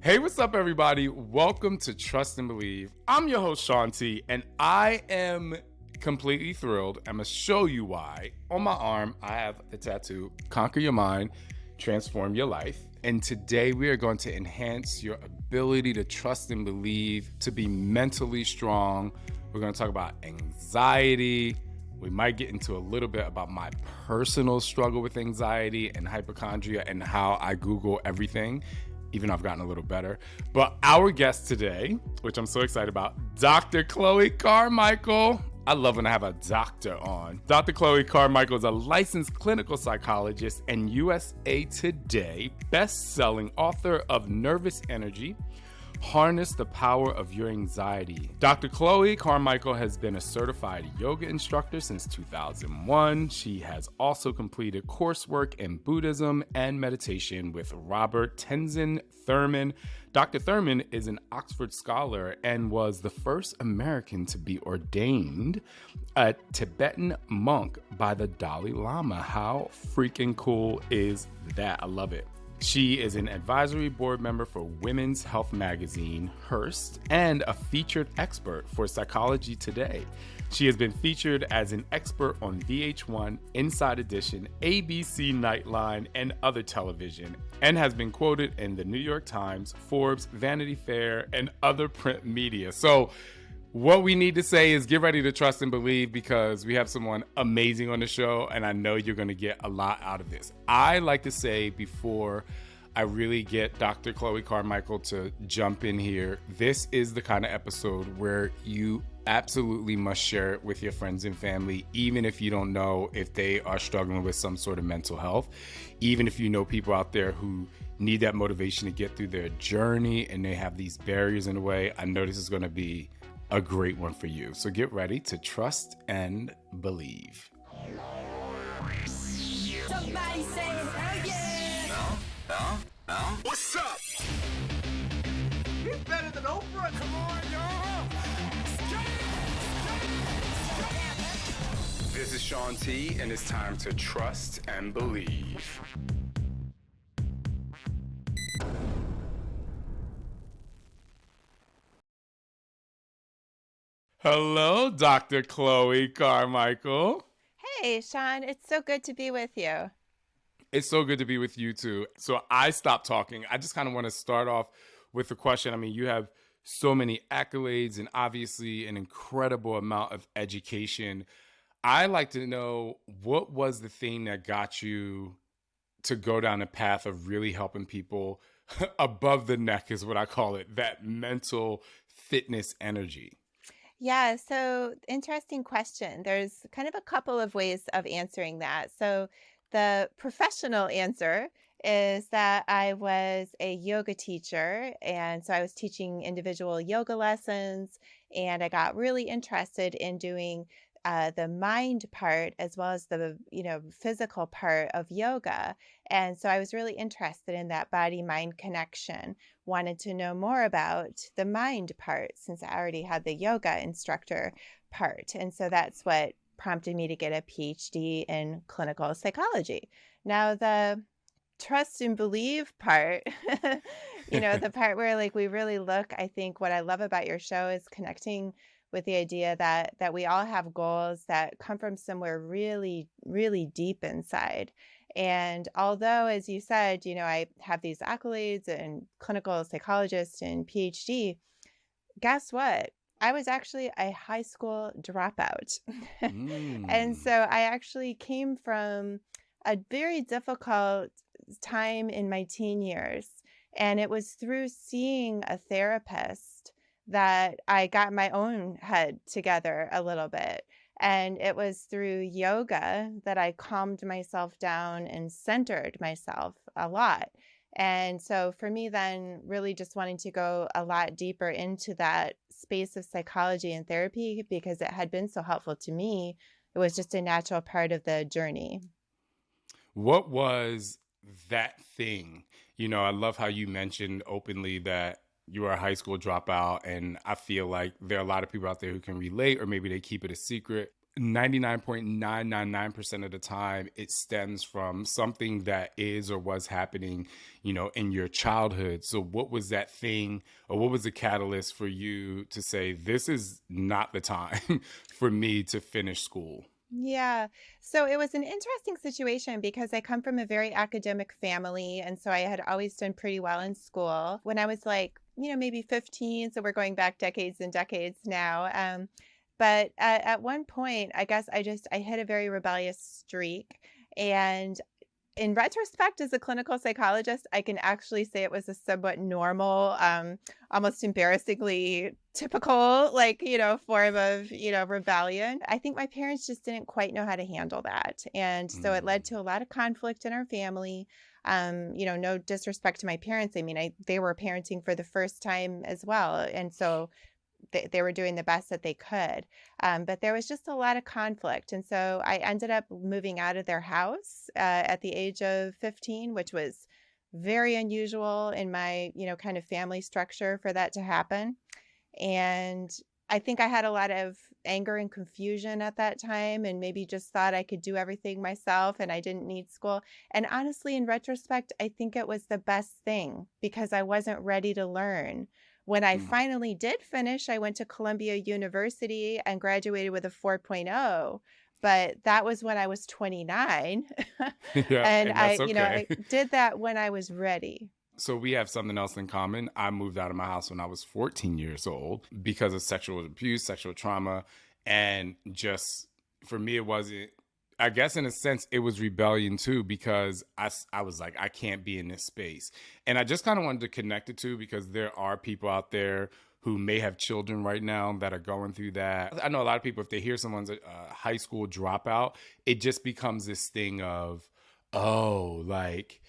Hey, what's up, everybody? Welcome to Trust and Believe. I'm your host, Shaun T, and I am completely thrilled. I'm going to show you why. On my arm, I have the tattoo, Conquer Your Mind, Transform Your Life. And today we are going to enhance your ability to trust and believe, to be mentally strong. We're going to talk about anxiety. We might get into a little bit about my personal struggle with anxiety and hypochondria and how I Google everything. Even though I've gotten a little better. But our guest today, which I'm so excited about, Dr. Chloe Carmichael. I love when I have a doctor on. Dr. Chloe Carmichael is a licensed clinical psychologist and USA Today best-selling author of Nervous Energy, Harness the Power of Your Anxiety. Dr. Chloe Carmichael has been a certified yoga instructor since 2001. She has also completed coursework in Buddhism and meditation with Robert Tenzin Thurman. Dr. Thurman is an Oxford scholar and was the first American to be ordained a Tibetan monk by the Dalai Lama. How freaking cool is that? I love it. She is an advisory board member for Women's Health Magazine, Hearst, and a featured expert for Psychology Today. She has been featured as an expert on VH1, Inside Edition, ABC Nightline, and other television, and has been quoted in the New York Times, Forbes, Vanity Fair, and other print media. So what we need to say is get ready to trust and believe, because we have someone amazing on the show, and I know you're going to get a lot out of this. I like to say, before I really get Dr. Chloe Carmichael to jump in here, this is the kind of episode where you absolutely must share it with your friends and family, even if you don't know if they are struggling with some sort of mental health, even if you know people out there who need that motivation to get through their journey and they have these barriers in the way. I know this is going to be a great one for you. So get ready to trust and believe. Somebody say hell yeah! What's up? He's better than Oprah. Come on, y'all. This is Shaun T, and it's time to trust and believe. Hello, Dr. Chloe Carmichael. Hey, Shaun, it's so good to be with you. It's so good to be with you too. So I stopped talking. I just kind of want to start off with a question. I mean, you have so many accolades and obviously an incredible amount of education. I like to know, what was the thing that got you to go down the path of really helping people above the neck, is what I call it, that mental fitness energy? Yeah, so interesting question. There's kind of a couple of ways of answering that. So the professional answer is that I was a yoga teacher. And so I was teaching individual yoga lessons, and I got really interested in doing the mind part as well as the physical part of yoga. And so I was really interested in that body mind connection, wanted to know more about the mind part since I already had the yoga instructor part. And so that's what prompted me to get a PhD in clinical psychology. Now, the trust and believe part, the part where we really look, I think what I love about your show is connecting with the idea that we all have goals that come from somewhere really, really deep inside. And although, as you said, I have these accolades and clinical psychologist and PhD, guess what? I was actually a high school dropout. And so I actually came from a very difficult time in my teen years. And it was through seeing a therapist that I got my own head together a little bit. And it was through yoga that I calmed myself down and centered myself a lot. And so for me then, really just wanting to go a lot deeper into that space of psychology and therapy, because it had been so helpful to me, it was just a natural part of the journey. What was that thing? I love how you mentioned openly that you are a high school dropout, and I feel like there are a lot of people out there who can relate, or maybe they keep it a secret. 99.999% of the time, it stems from something that is or was happening, in your childhood. So what was that thing, or what was the catalyst for you to say, this is not the time for me to finish school? Yeah. So it was an interesting situation because I come from a very academic family. And so I had always done pretty well in school. When I was like, maybe 15, so we're going back decades and decades now. But at one point, I guess I hit a very rebellious streak. And in retrospect, as a clinical psychologist, I can actually say it was a somewhat normal, almost embarrassingly typical, form of, rebellion. I think my parents just didn't quite know how to handle that. And so it led Mm, to a lot of conflict in our family. No disrespect to my parents. I mean, they were parenting for the first time as well. And so they were doing the best that they could. But there was just a lot of conflict. And so I ended up moving out of their house at the age of 15, which was very unusual in my, kind of family structure for that to happen. And I think I had a lot of anger and confusion at that time and maybe just thought I could do everything myself and I didn't need school. And honestly, in retrospect, I think it was the best thing because I wasn't ready to learn. When I mm. finally did finish, I went to Columbia University and graduated with a 4.0. But that was when I was 29. Yeah, And and that's I okay. did that when I was ready. So we have something else in common. I moved out of my house when I was 14 years old because of sexual abuse, sexual trauma, and just for me, it wasn't. I guess in a sense, it was rebellion too because I was like, I can't be in this space, and I just kind of wanted to connect it to because there are people out there who may have children right now that are going through that. I know a lot of people, if they hear someone's a high school dropout, it just becomes this thing of, oh, like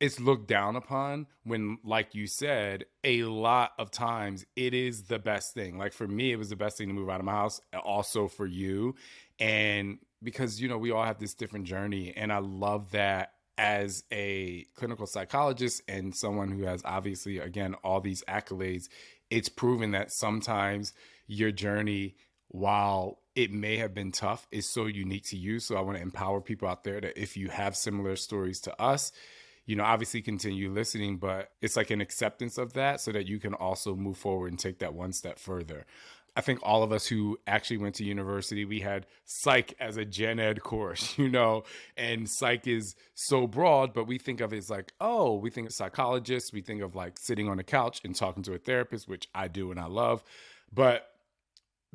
it's looked down upon when, like you said, a lot of times it is the best thing. Like for me, it was the best thing to move out of my house, also for you. And because, we all have this different journey. And I love that as a clinical psychologist and someone who has obviously, again, all these accolades, it's proven that sometimes your journey, while it may have been tough, is so unique to you. So I want to empower people out there that if you have similar stories to us, obviously continue listening, but it's like an acceptance of that so that you can also move forward and take that one step further. I think all of us who actually went to university, we had psych as a gen ed course, and psych is so broad, but we think of it as like, oh, we think of psychologists, we think of like sitting on a couch and talking to a therapist, which I do and I love. But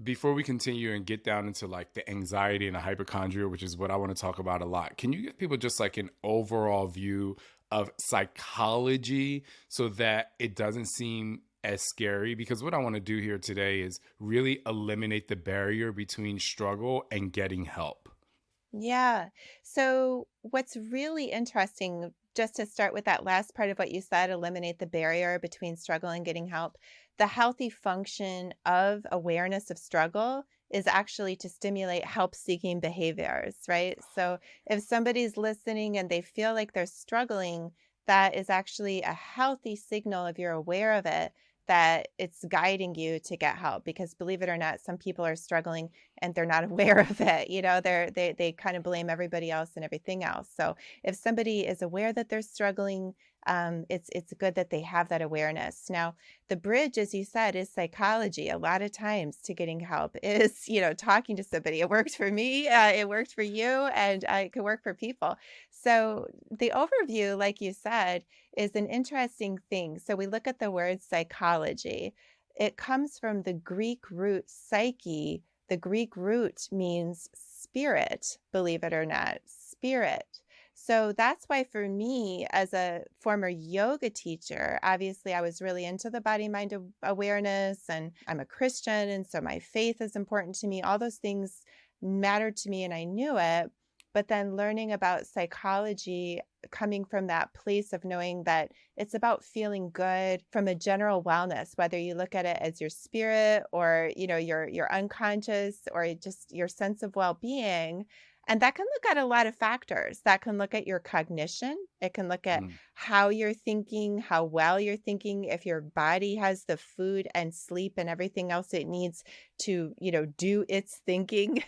before we continue and get down into like the anxiety and the hypochondria, which is what I want to talk about a lot, can you give people just like an overall view of psychology so that it doesn't seem as scary? Because what I want to do here today is really eliminate the barrier between struggle and getting help. Yeah. So, what's really interesting, just to start with that last part of what you said, eliminate the barrier between struggle and getting help. The healthy function of awareness of struggle is actually to stimulate help seeking behaviors, right? So, if somebody's listening and they feel like they're struggling, that is actually a healthy signal if you're aware of it, that it's guiding you to get help. Because believe it or not, some people are struggling and they're not aware of it. They kind of blame everybody else and everything else. So if somebody is aware that they're struggling, it's good that they have that awareness. Now, the bridge, as you said, is psychology. A lot of times to getting help is, talking to somebody. It worked for me, it worked for you, and it can work for people. So the overview, like you said, is an interesting thing. So we look at the word psychology. It comes from the Greek root psyche. The Greek root means spirit, believe it or not, spirit. So that's why for me, as a former yoga teacher, obviously I was really into the body mind awareness, and I'm a Christian. And so my faith is important to me. All those things mattered to me and I knew it. But then learning about psychology, coming from that place of knowing that it's about feeling good from a general wellness, whether you look at it as your spirit or, your unconscious or just your sense of well-being. And that can look at a lot of factors. That can look at your cognition. It can look at Mm. how you're thinking, how well you're thinking, if your body has the food and sleep and everything else it needs to, do its thinking.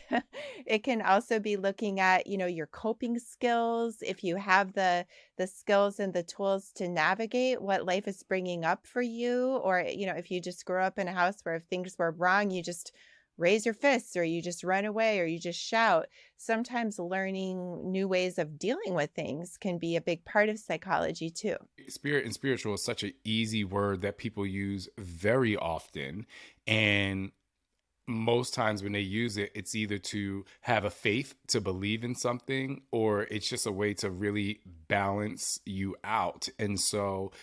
It can also be looking at, your coping skills, if you have the skills and the tools to navigate what life is bringing up for you, or if you just grew up in a house where if things were wrong, you just raise your fists or you just run away or you just shout. Sometimes learning new ways of dealing with things can be a big part of psychology too. Spirit and spiritual is such an easy word that people use very often. And most times when they use it, it's either to have a faith to believe in something, or it's just a way to really balance you out. And so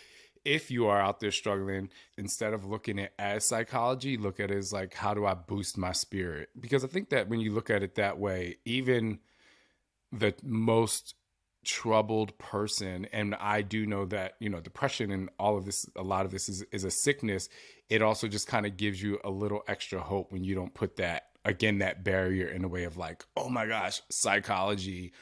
if you are out there struggling, instead of looking at it as psychology, look at it as like, how do I boost my spirit? Because I think that when you look at it that way, even the most troubled person, and I do know that, depression and all of this, a lot of this is a sickness. It also just kind of gives you a little extra hope when you don't put that, again, that barrier in the way of like, oh my gosh, psychology,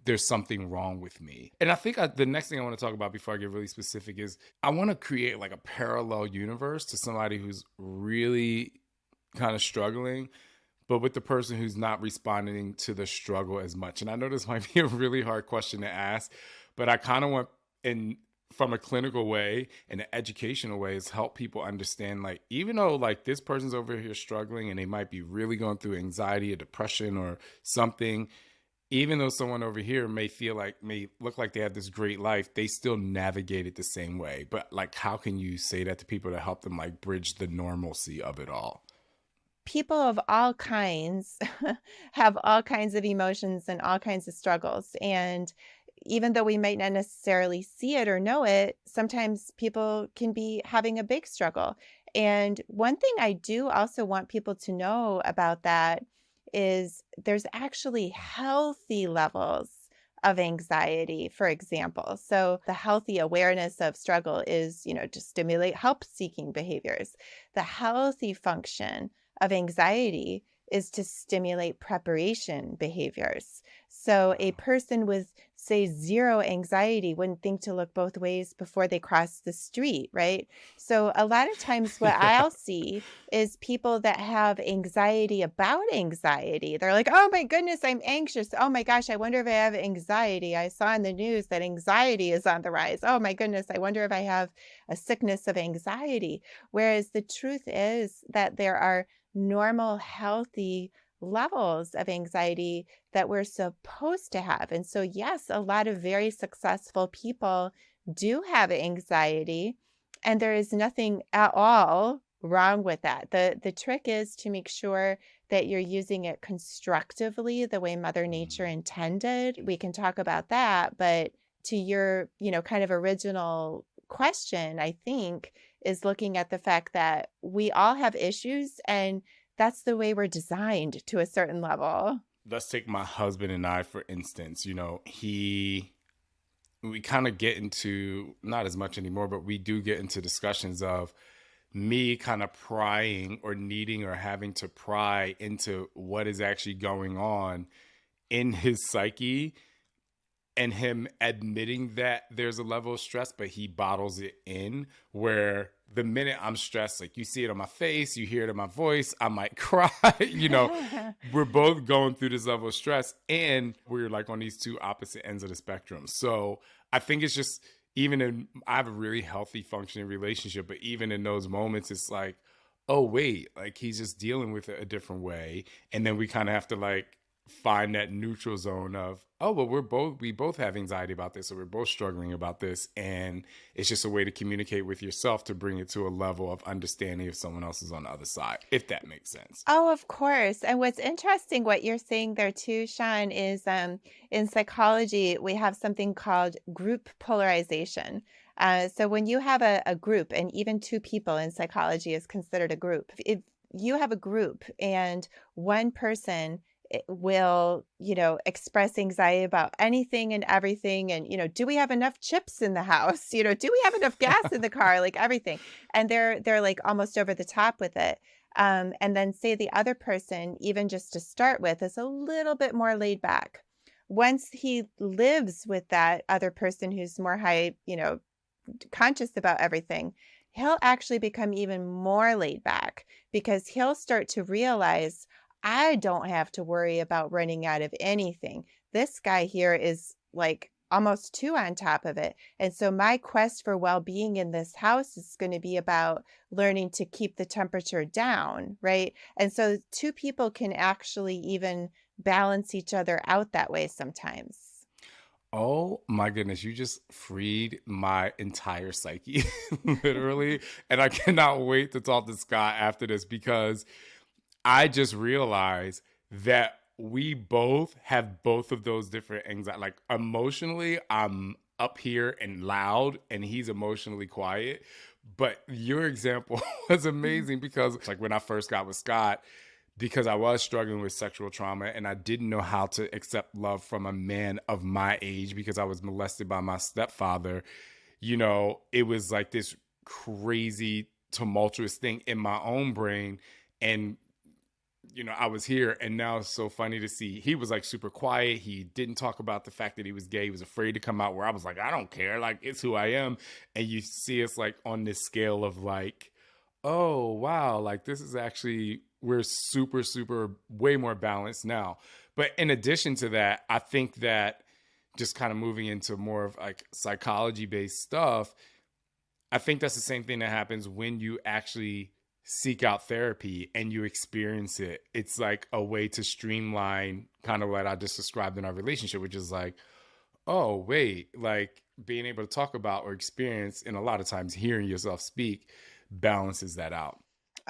there's something wrong with me. And I think the next thing I want to talk about before I get really specific is I want to create like a parallel universe to somebody who's really kind of struggling, but with the person who's not responding to the struggle as much. And I know this might be a really hard question to ask, but I kind of want, from a clinical way and an educational way, is help people understand, like, even though like this person's over here struggling and they might be really going through anxiety or depression or something, even though someone over here may look like they have this great life, they still navigate it the same way. But like, how can you say that to people to help them like bridge the normalcy of it all? People of all kinds have all kinds of emotions and all kinds of struggles. And even though we might not necessarily see it or know it, sometimes people can be having a big struggle. And one thing I do also want people to know about that is there's actually healthy levels of anxiety, for example. So the healthy awareness of struggle is, to stimulate help seeking behaviors. The healthy function of anxiety is to stimulate preparation behaviors. So a person with, say, zero anxiety wouldn't think to look both ways before they cross the street, right? So a lot of times what Yeah. I'll see is people that have anxiety about anxiety. They're like, oh my goodness, I'm anxious. Oh my gosh, I wonder if I have anxiety. I saw in the news that anxiety is on the rise. Oh my goodness, I wonder if I have a sickness of anxiety. Whereas the truth is that there are normal, healthy levels of anxiety that we're supposed to have. And so, yes, a lot of very successful people do have anxiety, and there is nothing at all wrong with that. The trick is to make sure that you're using it constructively the way Mother Nature Mhm. intended. We can talk about that, but to your, kind of original question, I think, is looking at the fact that we all have issues and that's the way we're designed to a certain level. Let's take my husband and I, for instance. We kind of get into, not as much anymore, but we do get into discussions of me kind of prying or needing or having to pry into what is actually going on in his psyche, and him admitting that there's a level of stress, but he bottles it in, where the minute I'm stressed, like you see it on my face, you hear it in my voice, I might cry. We're both going through this level of stress, and we're like on these two opposite ends of the spectrum. So I think it's just, I have a really healthy functioning relationship, but even in those moments, it's like, oh wait, like he's just dealing with it a different way. And then we kind of have to like find that neutral zone of, oh well, we both have anxiety about this, or we're both struggling about this, and it's just a way to communicate with yourself to bring it to a level of understanding if someone else is on the other side, if that makes sense. Oh, of course. And what's interesting, what you're saying there too, Shaun, is in psychology, we have something called group polarization. So when you have a group, and even two people in psychology is considered a group, if you have a group and one person will, express anxiety about anything and everything. And, do we have enough chips in the house? Do we have enough gas in the car? Like everything. And they're like almost over the top with it. And then say the other person, even just to start with, is a little bit more laid back. Once he lives with that other person who's more high, conscious about everything, he'll actually become even more laid back because he'll start to realize, I don't have to worry about running out of anything. This guy here is like almost too on top of it. And so my quest for well-being in this house is going to be about learning to keep the temperature down, right? And so two people can actually even balance each other out that way sometimes. Oh my goodness, you just freed my entire psyche, literally. And I cannot wait to talk to Scott after this because I just realized that we both have both of those different anxiety. Like emotionally, I'm up here and loud, and he's emotionally quiet. But your example was amazing because, like, when I first got with Scott, because I was struggling with sexual trauma and I didn't know how to accept love from a man of my age because I was molested by my stepfather, it was like this crazy, tumultuous thing in my own brain. And I was here, and now it's so funny to see he was like super quiet. He didn't talk about the fact that he was gay. He was afraid to come out, where I was like, I don't care. Like, it's who I am. And you see us like on this scale of like, oh, wow, like this is actually, we're super, super way more balanced now. But in addition to that, I think that just kind of moving into more of like psychology based stuff, I think that's the same thing that happens when you actually seek out therapy and you experience it. It's like a way to streamline kind of what I just described in our relationship, which is like, oh, wait, like being able to talk about or experience, and a lot of times hearing yourself speak balances that out.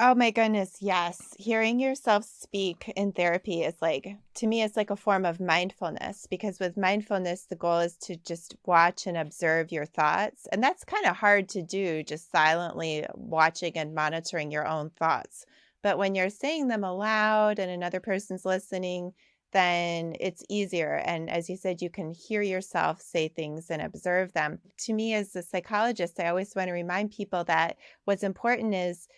Oh my goodness, yes. Hearing yourself speak in therapy is like, to me, it's like a form of mindfulness because with mindfulness, the goal is to just watch and observe your thoughts. And that's kind of hard to do, just silently watching and monitoring your own thoughts. But when you're saying them aloud and another person's listening, then it's easier. And as you said, you can hear yourself say things and observe them. To me, as a psychologist, I always want to remind people that what's important is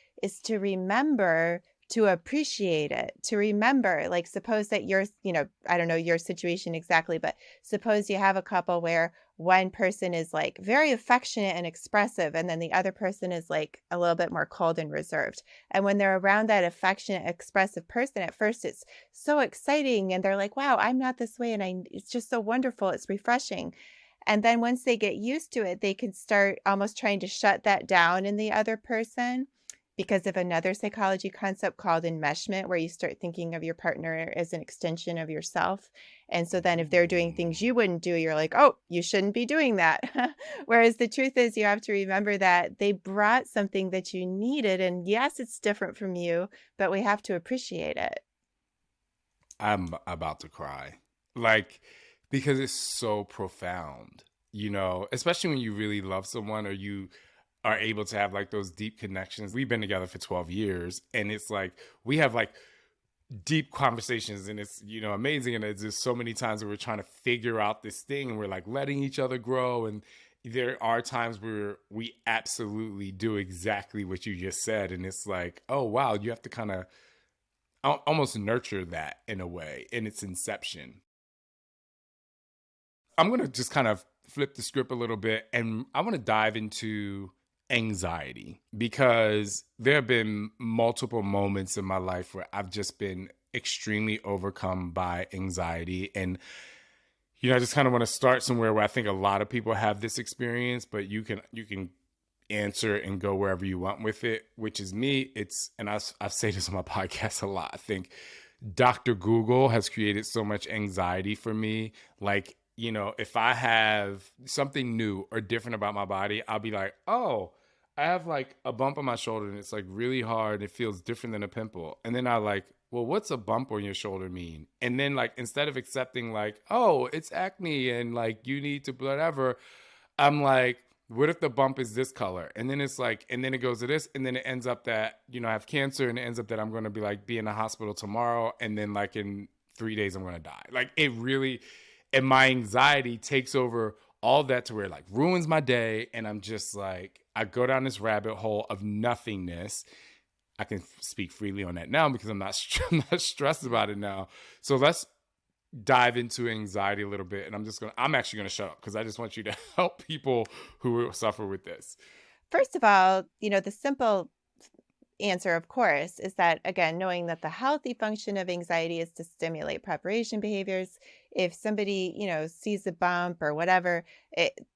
to remember to appreciate it, to remember, like, suppose that you're, I don't know your situation exactly, but suppose you have a couple where one person is like very affectionate and expressive, and then the other person is like a little bit more cold and reserved. And when they're around that affectionate, expressive person, at first it's so exciting and they're like, wow, I'm not this way. And it's just so wonderful. It's refreshing. And then once they get used to it, they can start almost trying to shut that down in the other person because of another psychology concept called enmeshment, where you start thinking of your partner as an extension of yourself. And so then if they're doing things you wouldn't do, you're like, oh, you shouldn't be doing that. Whereas the truth is, you have to remember that they brought something that you needed. And yes, it's different from you, but we have to appreciate it. I'm about to cry. Like, because it's so profound, especially when you really love someone or you are able to have like those deep connections. We've been together for 12 years and it's like, we have like deep conversations and it's, amazing. And there's just so many times where we're trying to figure out this thing and we're like letting each other grow. And there are times where we absolutely do exactly what you just said. And it's like, oh, wow, you have to kind of almost nurture that in a way in its inception. I'm going to just kind of flip the script a little bit and I want to dive into anxiety because there have been multiple moments in my life where I've just been extremely overcome by anxiety. And, I just kind of want to start somewhere where I think a lot of people have this experience, but you can answer and go wherever you want with it, which is me. And I say this on my podcast a lot. I think Dr. Google has created so much anxiety for me. Like, if I have something new or different about my body, I'll be like, oh, I have like a bump on my shoulder and it's like really hard. It feels different than a pimple. And then I like, well, what's a bump on your shoulder mean? And then like, instead of accepting like, oh, it's acne and like you need to whatever, I'm like, what if the bump is this color? And then it's like, and then it goes to this, and then it ends up that, I have cancer, and it ends up that I'm going to be in the hospital tomorrow. And then like in 3 days I'm going to die. Like it really, and my anxiety takes over all that to where it like ruins my day. And I'm just like, I go down this rabbit hole of nothingness. I can speak freely on that now because I'm not stressed about it now. So let's dive into anxiety a little bit. And I'm actually going to shut up because I just want you to help people who suffer with this. First of all, the simple answer, of course, is that, again, knowing that the healthy function of anxiety is to stimulate preparation behaviors. If somebody, sees a bump or whatever,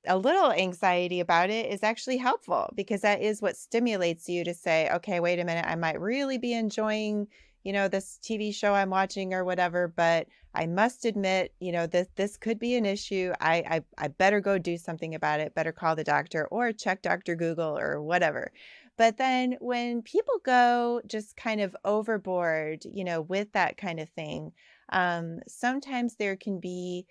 a little anxiety about it is actually helpful because that is what stimulates you to say, okay, wait a minute, I might really be enjoying, this TV show I'm watching or whatever, but I must admit, this could be an issue. I better go do something about it, better call the doctor or check Dr. Google or whatever. But then when people go just kind of overboard, with that kind of thing, sometimes there can be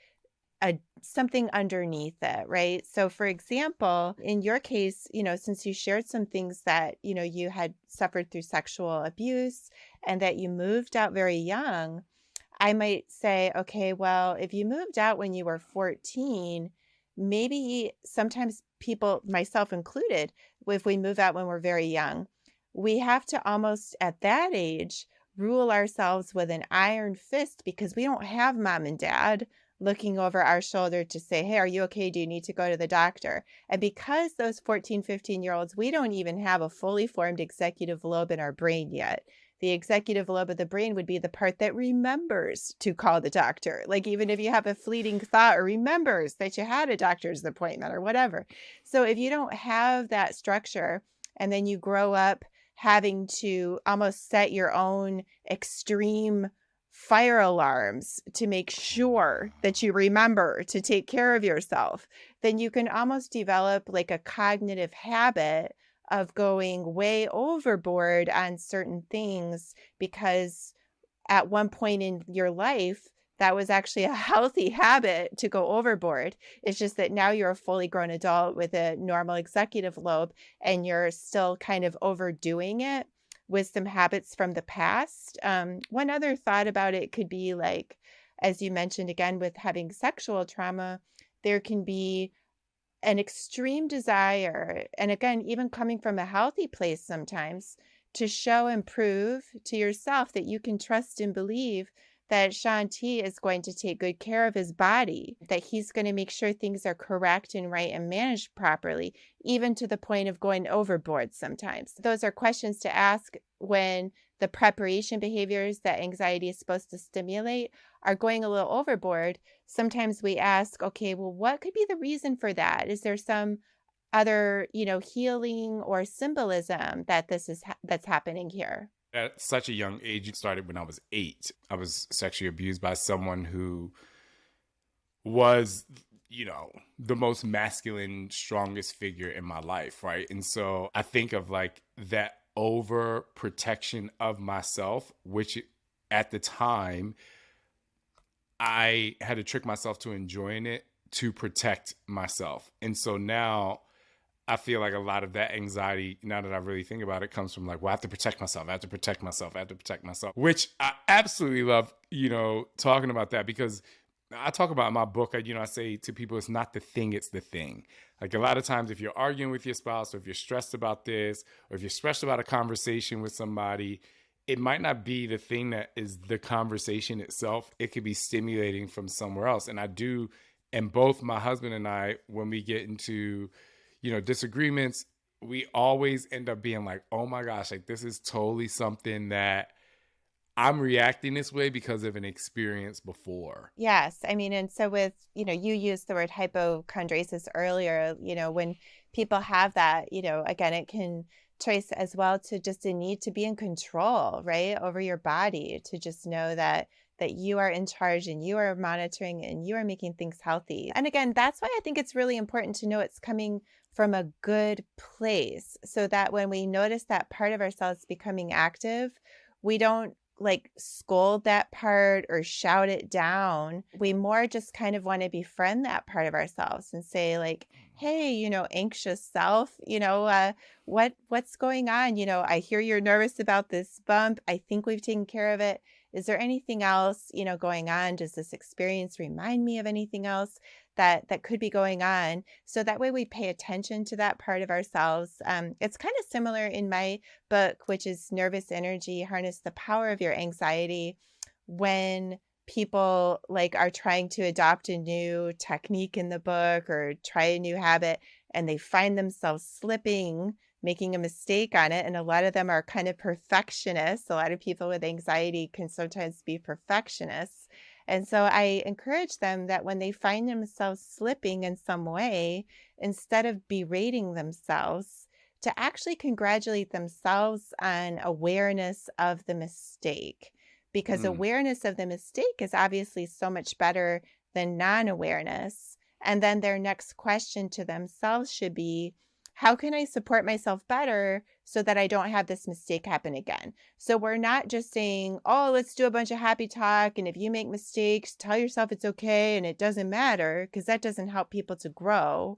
something underneath it, right? So for example, in your case, since you shared some things that, you had suffered through sexual abuse and that you moved out very young, I might say, okay, well, if you moved out when you were 14, maybe sometimes people, myself included, if we move out when we're very young, we have to almost at that age rule ourselves with an iron fist because we don't have mom and dad looking over our shoulder to say, hey, are you okay? Do you need to go to the doctor? And because those 14, 15-year-olds, we don't even have a fully formed executive lobe in our brain yet. The executive lobe of the brain would be the part that remembers to call the doctor. Like even if you have a fleeting thought or remembers that you had a doctor's appointment or whatever. So if you don't have that structure and then you grow up having to almost set your own extreme fire alarms to make sure that you remember to take care of yourself, then you can almost develop like a cognitive habit of going way overboard on certain things because at one point in your life, that was actually a healthy habit to go overboard. It's just that now you're a fully grown adult with a normal executive lobe and you're still kind of overdoing it with some habits from the past. One other thought about it could be like, as you mentioned again, with having sexual trauma, there can be an extreme desire, and again, even coming from a healthy place sometimes, to show and prove to yourself that you can trust and believe that Shaun T is going to take good care of his body, that he's going to make sure things are correct and right and managed properly, even to the point of going overboard sometimes. Those are questions to ask when the preparation behaviors that anxiety is supposed to stimulate are going a little overboard. Sometimes we ask, okay, well, what could be the reason for that? Is there some other, healing or symbolism that that's happening here? At such a young age, it started when I was 8. I was sexually abused by someone who was, the most masculine, strongest figure in my life, right? And so I think of like that over protection of myself, which at the time I had to trick myself to enjoying it to protect myself. And so now I feel like a lot of that anxiety, now that I really think about it, comes from like, well, I have to protect myself. I have to protect myself. I have to protect myself, which I absolutely love, talking about that because I talk about in my book, I say to people, it's not the thing, it's the thing. Like a lot of times if you're arguing with your spouse or if you're stressed about this, or if you're stressed about a conversation with somebody, it might not be the thing that is the conversation itself. It could be stimulating from somewhere else. And both my husband and I, when we get into disagreements, we always end up being like, oh my gosh, like this is totally something that I'm reacting this way because of an experience before. Yes. I mean, and so with, you used the word hypochondriasis earlier, when people have that, again, it can trace as well to just a need to be in control, right, over your body, to just know that you are in charge and you are monitoring and you are making things healthy. And again, that's why I think it's really important to know it's coming from a good place so that when we notice that part of ourselves becoming active, we don't like scold that part or shout it down. We more just kind of want to befriend that part of ourselves and say like, hey, anxious self, what's going on? I hear you're nervous about this bump. I think we've taken care of it. Is there anything else, going on? Does this experience remind me of anything else that could be going on? So that way we pay attention to that part of ourselves. It's kind of similar in my book, which is Nervous Energy, Harness the Power of Your Anxiety. When people like are trying to adopt a new technique in the book or try a new habit and they find themselves slipping, making a mistake on it, and a lot of them are kind of perfectionists. A lot of people with anxiety can sometimes be perfectionists. And so I encourage them that when they find themselves slipping in some way, instead of berating themselves, to actually congratulate themselves on awareness of the mistake, because Mm. awareness of the mistake is obviously so much better than non-awareness. And then their next question to themselves should be, how can I support myself better so that I don't have this mistake happen again? So we're not just saying, oh, let's do a bunch of happy talk. And if you make mistakes, tell yourself it's okay and it doesn't matter, because that doesn't help people to grow.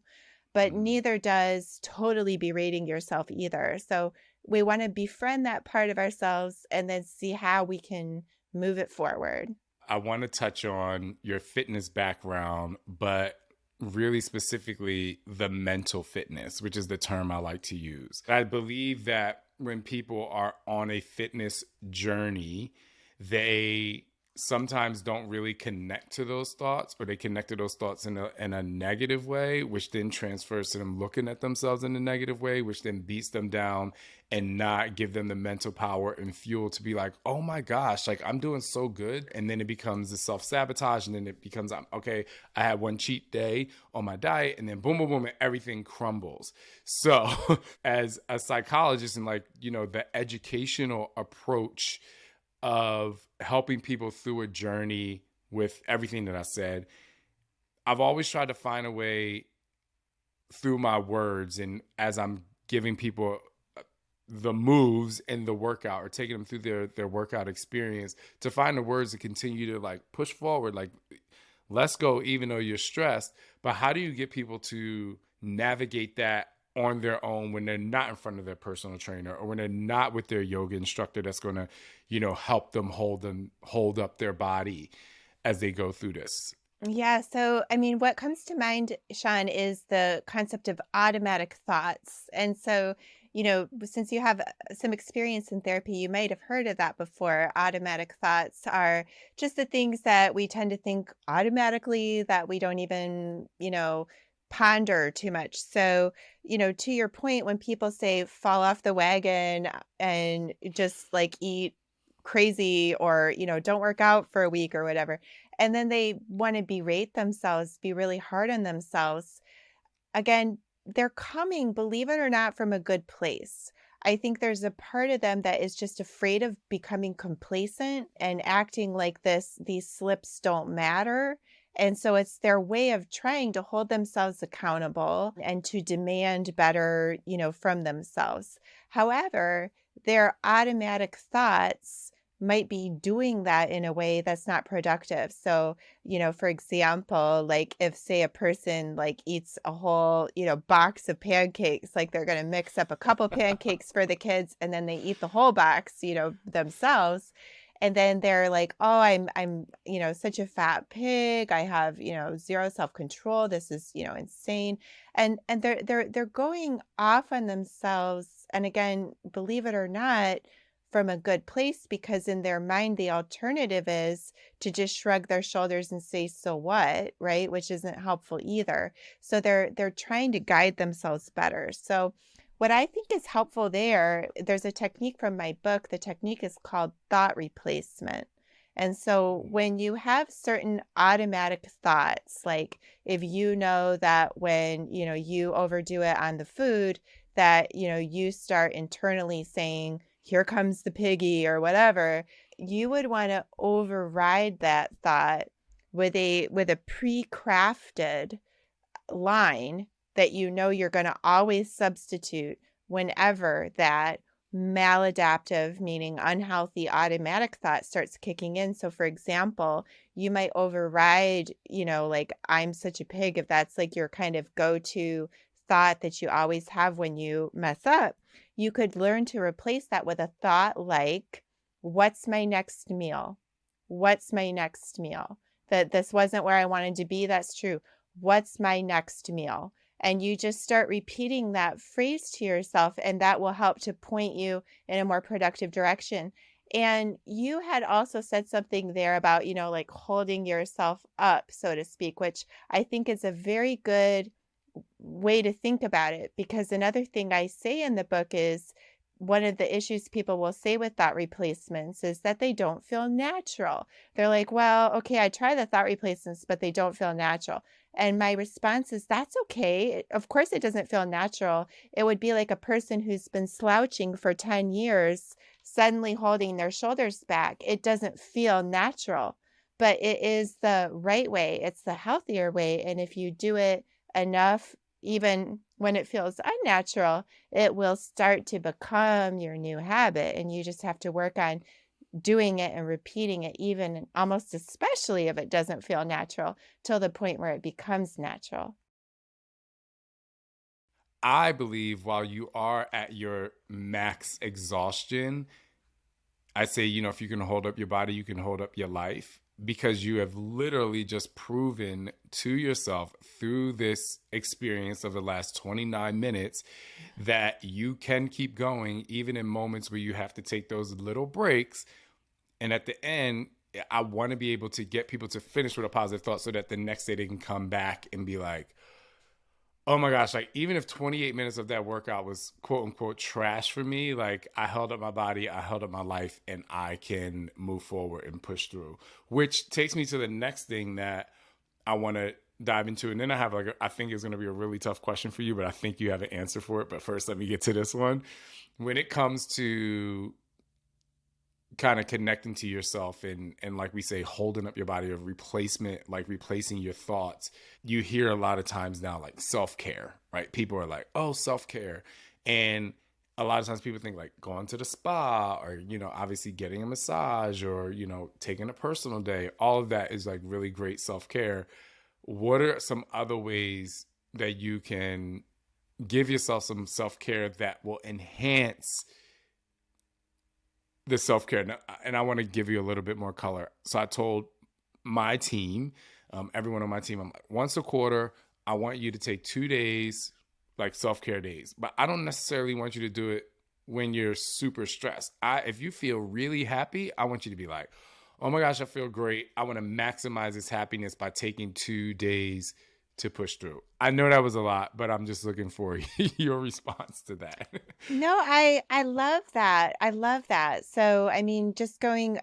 But Mm. neither does totally berating yourself either. So we want to befriend that part of ourselves and then see how we can move it forward. I want to touch on your fitness background, but really specifically the mental fitness, which is the term I like to use. I believe that when people are on a fitness journey, they sometimes don't really connect to those thoughts, or they connect to those thoughts in a negative way, which then transfers to them looking at themselves in a negative way, which then beats them down and not give them the mental power and fuel to be like, oh my gosh, like I'm doing so good. And then it becomes the self-sabotage, and then it becomes, okay, I had one cheat day on my diet, and then boom, boom, boom, and everything crumbles. So as a psychologist and the educational approach of helping people through a journey with everything that I said, I've always tried to find a way through my words, and as I'm giving people the moves in the workout or taking them through their workout experience, to find the words to continue to like push forward, like let's go even though you're stressed. But how do you get people to navigate that on their own when they're not in front of their personal trainer, or when they're not with their yoga instructor that's going to, help them hold up their body as they go through this? Yeah. So, I mean, what comes to mind, Shaun, is the concept of automatic thoughts. And so, since you have some experience in therapy, you might have heard of that before. Automatic thoughts are just the things that we tend to think automatically that we don't even, ponder too much. So, to your point, when people say fall off the wagon and just like eat crazy or, don't work out for a week or whatever, and then they want to berate themselves, be really hard on themselves. Again, they're coming, believe it or not, from a good place. I think there's a part of them that is just afraid of becoming complacent and acting like these slips don't matter. And so it's their way of trying to hold themselves accountable and to demand better, from themselves. However, their automatic thoughts might be doing that in a way that's not productive. So, for example, like if say a person like eats a whole, box of pancakes, like they're going to mix up a couple pancakes for the kids and then they eat the whole box, themselves. And then they're like, oh, I'm, such a fat pig. I have, zero self-control. This is, insane. And they're going off on themselves. And again, believe it or not, from a good place, because in their mind, the alternative is to just shrug their shoulders and say, so what, right? Which isn't helpful either. So they're trying to guide themselves better. So what I think is helpful there's a technique from my book. The technique is called thought replacement. And so when you have certain automatic thoughts, like if you know that when, you overdo it on the food, that, you start internally saying, here comes the piggy or whatever, you would want to override that thought with a pre-crafted line that you're going to always substitute whenever that maladaptive, meaning unhealthy automatic thought starts kicking in. So for example, you might override, like I'm such a pig, if that's like your kind of go-to thought that you always have when you mess up. You could learn to replace that with a thought like, what's my next meal? what's my next meal? That this wasn't where I wanted to be. That's true. What's my next meal? And you just start repeating that phrase to yourself, and that will help to point you in a more productive direction. And you had also said something there about, like holding yourself up, so to speak, which I think is a very good way to think about it. Because another thing I say in the book is one of the issues people will say with thought replacements is that they don't feel natural. They're like, well, okay, I try the thought replacements, but they don't feel natural. And my response is, that's okay. Of course, it doesn't feel natural. It would be like a person who's been slouching for 10 years, suddenly holding their shoulders back. It doesn't feel natural, but it is the right way. It's the healthier way. And if you do it enough, even when it feels unnatural, it will start to become your new habit. And you just have to work on doing it and repeating it, even almost especially if it doesn't feel natural, till the point where it becomes natural. I believe while you are at your max exhaustion, I say, if you can hold up your body, you can hold up your life, because you have literally just proven to yourself through this experience of the last 29 minutes that you can keep going, even in moments where you have to take those little breaks. And at the end, I want to be able to get people to finish with a positive thought so that the next day they can come back and be like, oh my gosh, like even if 28 minutes of that workout was quote unquote trash for me, like I held up my body, I held up my life, and I can move forward and push through. Which takes me to the next thing that I want to dive into. And then I have I think it's going to be a really tough question for you, but I think you have an answer for it. But first, let me get to this one. When it comes to kind of connecting to yourself and like we say, holding up your body, or replacement, like replacing your thoughts, you hear a lot of times now like self-care, right? People are like, oh, self-care. And a lot of times people think like going to the spa, or obviously getting a massage, or taking a personal day. All of that is like really great self-care. What are some other ways that you can give yourself some self-care that will enhance the self-care? And I want to give you a little bit more color. So I told my team, everyone on my team, I'm like, once a quarter, I want you to take 2 days, like self-care days. But I don't necessarily want you to do it when you're super stressed. If you feel really happy, I want you to be like, oh my gosh, I feel great. I want to maximize this happiness by taking 2 days to push through. I know that was a lot, but I'm just looking for your response to that. No, I love that. I love that. So, I mean,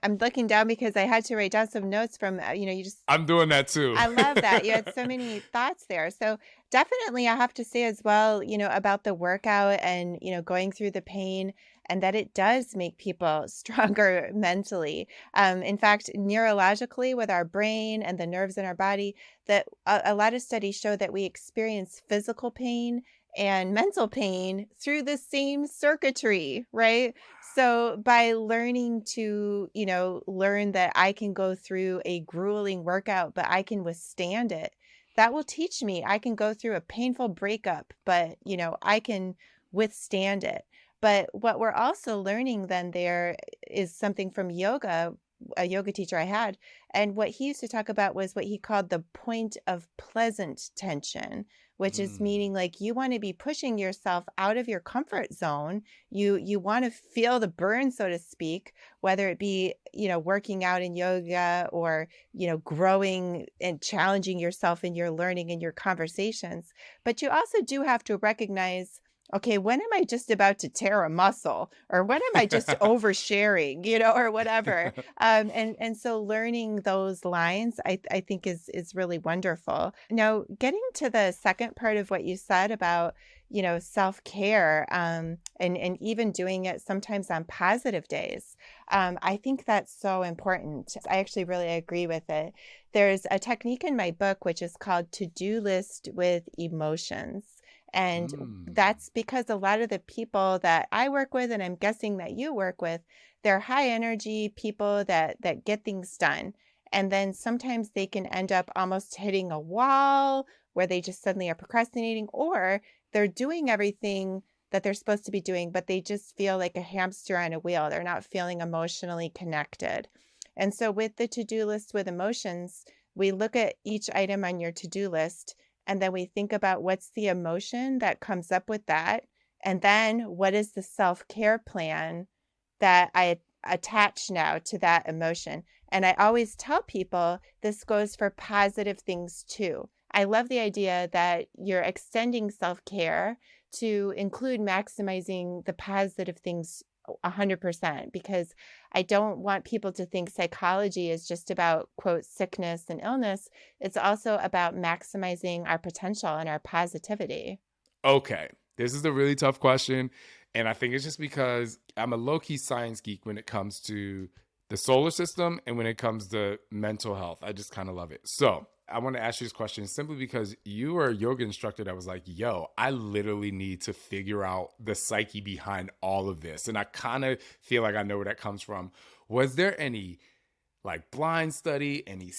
I'm looking down because I had to write down some notes from, you just, I'm doing that too. I love that. You had so many thoughts there. So definitely I have to say as well, about the workout and, going through the pain, and that it does make people stronger mentally. In fact, neurologically with our brain and the nerves in our body, that a lot of studies show that we experience physical pain and mental pain through the same circuitry, right? So by learning to, learn that I can go through a grueling workout, but I can withstand it, that will teach me I can go through a painful breakup, but, I can withstand it. But what we're also learning then there is something from yoga, a yoga teacher I had. And what he used to talk about was what he called the point of pleasant tension, which is meaning like you want to be pushing yourself out of your comfort zone. You want to feel the burn, so to speak, whether it be, working out in yoga, or, growing and challenging yourself in your learning and your conversations. But you also do have to recognize, okay, when am I just about to tear a muscle, or when am I just oversharing, or whatever. And so learning those lines, I think is really wonderful. Now, getting to the second part of what you said about, self-care, and even doing it sometimes on positive days. I think that's so important. I actually really agree with it. There's a technique in my book, which is called to-do list with emotions. And that's because a lot of the people that I work with, and I'm guessing that you work with, they're high energy people that get things done. And then sometimes they can end up almost hitting a wall where they just suddenly are procrastinating, or they're doing everything that they're supposed to be doing, but they just feel like a hamster on a wheel. They're not feeling emotionally connected. And so with the to-do list with emotions, we look at each item on your to-do list and then we think about what's the emotion that comes up with that. And then what is the self-care plan that I attach now to that emotion? And I always tell people this goes for positive things too. I love the idea that you're extending self-care to include maximizing the positive things 100%, because I don't want people to think psychology is just about, quote, sickness and illness. It's also about maximizing our potential and our positivity. Okay, this is a really tough question. And I think it's just because I'm a low-key science geek when it comes to the solar system and when it comes to mental health. I just kind of love it. So I want to ask you this question simply because you are a yoga instructor that was like, yo, I literally need to figure out the psyche behind all of this. And I kind of feel like I know where that comes from. Was there any like blind study, any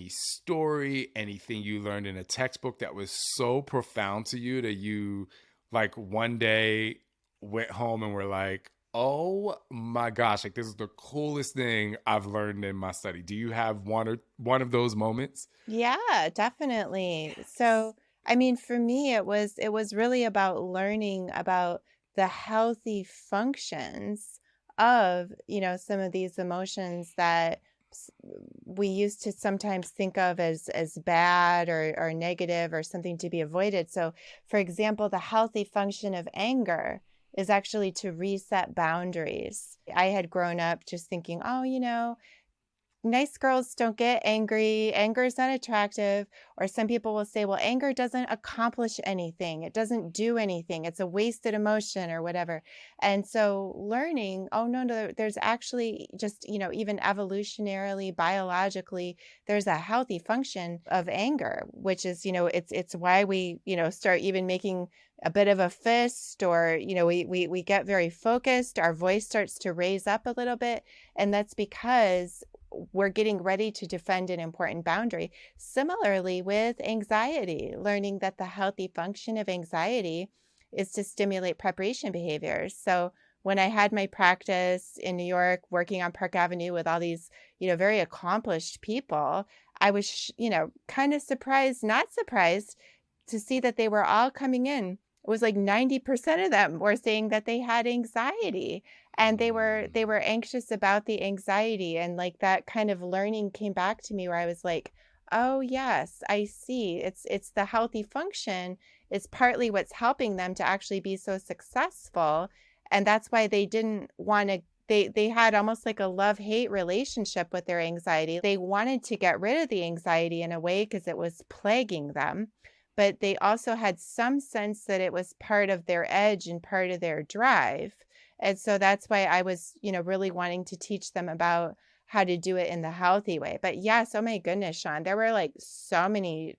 story, anything you learned in a textbook that was so profound to you that you like one day went home and were like, oh my gosh, like this is the coolest thing I've learned in my study? Do you have one of those moments? Yeah, definitely. So, I mean, for me, it was really about learning about the healthy functions of, some of these emotions that s- we used to sometimes think of as bad or negative or something to be avoided. So, for example, the healthy function of anger is actually to reset boundaries. I had grown up just thinking, oh, nice girls don't get angry. Anger is not attractive. Or some people will say, well, anger doesn't accomplish anything. It doesn't do anything. It's a wasted emotion or whatever. And so learning, oh, no, there's actually just, even evolutionarily, biologically, there's a healthy function of anger, which is, it's why we, start even making a bit of a fist, or, we get very focused. Our voice starts to raise up a little bit. And that's because we're getting ready to defend an important boundary. Similarly, with anxiety, learning that the healthy function of anxiety is to stimulate preparation behaviors. So when I had my practice in New York, working on Park Avenue with all these, very accomplished people, I was, kind of surprised, not surprised to see that they were all coming in. It was like 90% of them were saying that they had anxiety, and they were anxious about the anxiety, and like that kind of learning came back to me where I was like, oh yes, I see. It's the healthy function. It's partly what's helping them to actually be so successful. And that's why they didn't want to they had almost like a love-hate relationship with their anxiety. They wanted to get rid of the anxiety in a way because it was plaguing them, but they also had some sense that it was part of their edge and part of their drive. And so that's why I was, really wanting to teach them about how to do it in the healthy way. But yes, oh my goodness, Shaun, there were like so many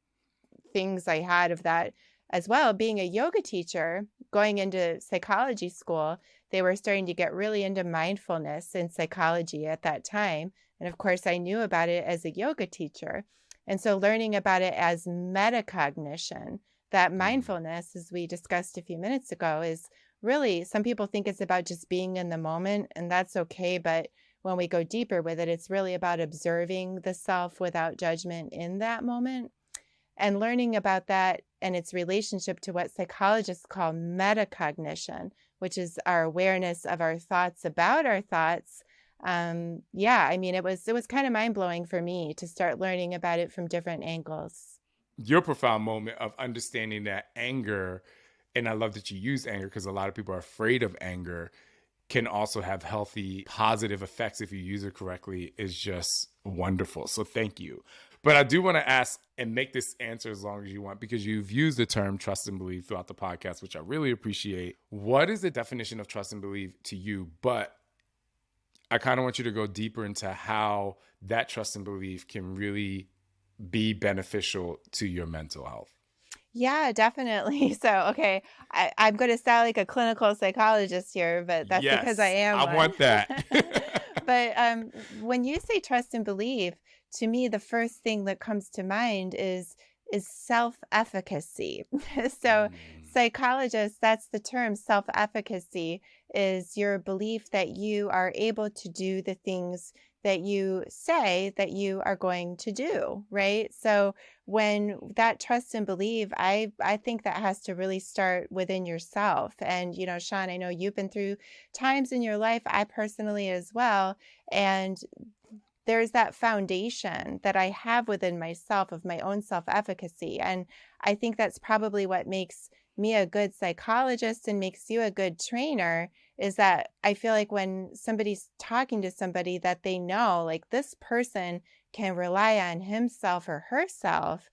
things I had of that as well. Being a yoga teacher, going into psychology school, they were starting to get really into mindfulness and psychology at that time. And of course, I knew about it as a yoga teacher. And so learning about it as metacognition, that mindfulness, as we discussed a few minutes ago, is really, some people think it's about just being in the moment, and that's okay. But when we go deeper with it, it's really about observing the self without judgment in that moment, and learning about that and its relationship to what psychologists call metacognition, which is our awareness of our thoughts about our thoughts. Yeah, I mean, it was kind of mind blowing for me to start learning about it from different angles. Your profound moment of understanding that anger, and I love that you use anger because a lot of people are afraid of anger, can also have healthy, positive effects if you use it correctly, is just wonderful. So thank you. But I do want to ask, and make this answer as long as you want, because you've used the term trust and believe throughout the podcast, which I really appreciate. What is the definition of trust and believe to you? But I kind of want you to go deeper into how that trust and belief can really be beneficial to your mental health. Yeah, definitely. So, okay, I'm going to sound like a clinical psychologist here, but that's because I Yes, am I one. want that. But when you say trust and believe, to me, the first thing that comes to mind is self-efficacy. So, psychologists, that's the term, self-efficacy is your belief that you are able to do the things that you say that you are going to do, right? So when that trust and believe, I think that has to really start within yourself. And, Shaun, I know you've been through times in your life, I personally as well. And there's that foundation that I have within myself of my own self-efficacy. And I think that's probably what makes me a good psychologist and makes you a good trainer, is that I feel like when somebody's talking to somebody that they know, like this person can rely on himself or herself,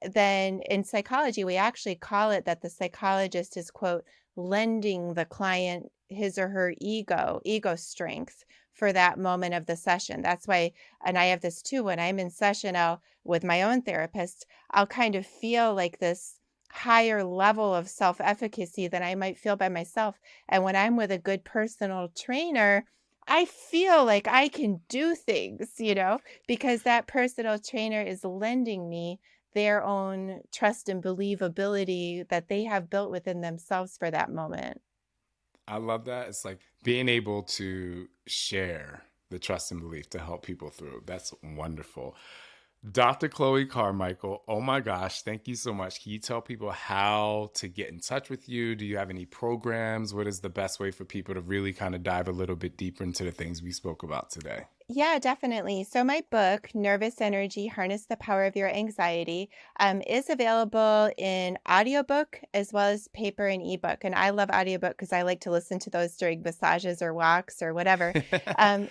then in psychology, we actually call it that the psychologist is, quote, lending the client his or her ego strength for that moment of the session. That's why, and I have this too, when I'm in session, with my own therapist, I'll kind of feel like this higher level of self-efficacy than I might feel by myself. And when I'm with a good personal trainer, I feel like I can do things, because that personal trainer is lending me their own trust and believability that they have built within themselves for that moment. I love that. It's like being able to share the trust and belief to help people through. That's wonderful. Dr. Chloe Carmichael, oh my gosh, thank you so much. Can you tell people how to get in touch with you? Do you have any programs? What is the best way for people to really kind of dive a little bit deeper into the things we spoke about today? Yeah, definitely. So my book, Nervous Energy, Harness the Power of Your Anxiety, is available in audiobook as well as paper and ebook. And I love audiobook because I like to listen to those during massages or walks or whatever.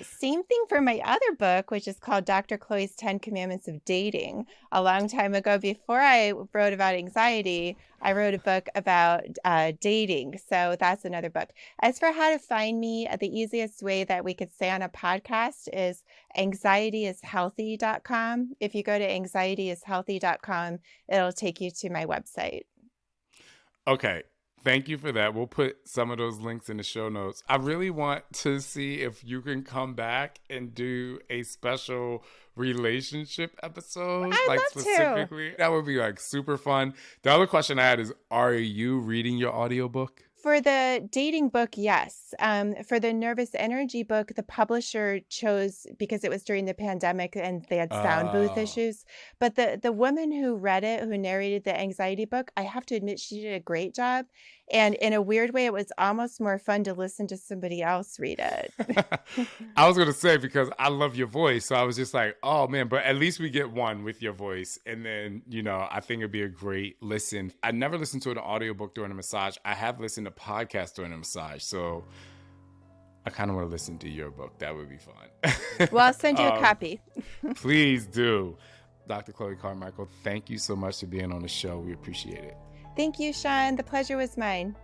Same thing for my other book, which is called Dr. Chloe's 10 Commandments of Dating. A long time ago, before I wrote about anxiety, I wrote a book about dating. So that's another book. As for how to find me, the easiest way that we could say on a podcast is anxietyishealthy.com. If you go to anxietyishealthy.com, it'll take you to my website. Okay. Thank you for that. We'll put some of those links in the show notes. I really want to see if you can come back and do a special relationship episode. I'd like love specifically. to. That would be like super fun. The other question I had is, are you reading your audiobook? For the dating book, yes. For the Nervous Energy book, the publisher chose, because it was during the pandemic and they had sound booth issues. But the woman who read it, who narrated the anxiety book, I have to admit she did a great job. And in a weird way, it was almost more fun to listen to somebody else read it. I was going to say, because I love your voice. So I was just like, oh man, but at least we get one with your voice. And then, I think it'd be a great listen. I never listened to an audiobook during a massage. I have listened to podcasts during a massage. So I kind of want to listen to your book. That would be fun. Well, I'll send you a copy. Please do. Dr. Chloe Carmichael, thank you so much for being on the show. We appreciate it. Thank you, Shaun. The pleasure was mine.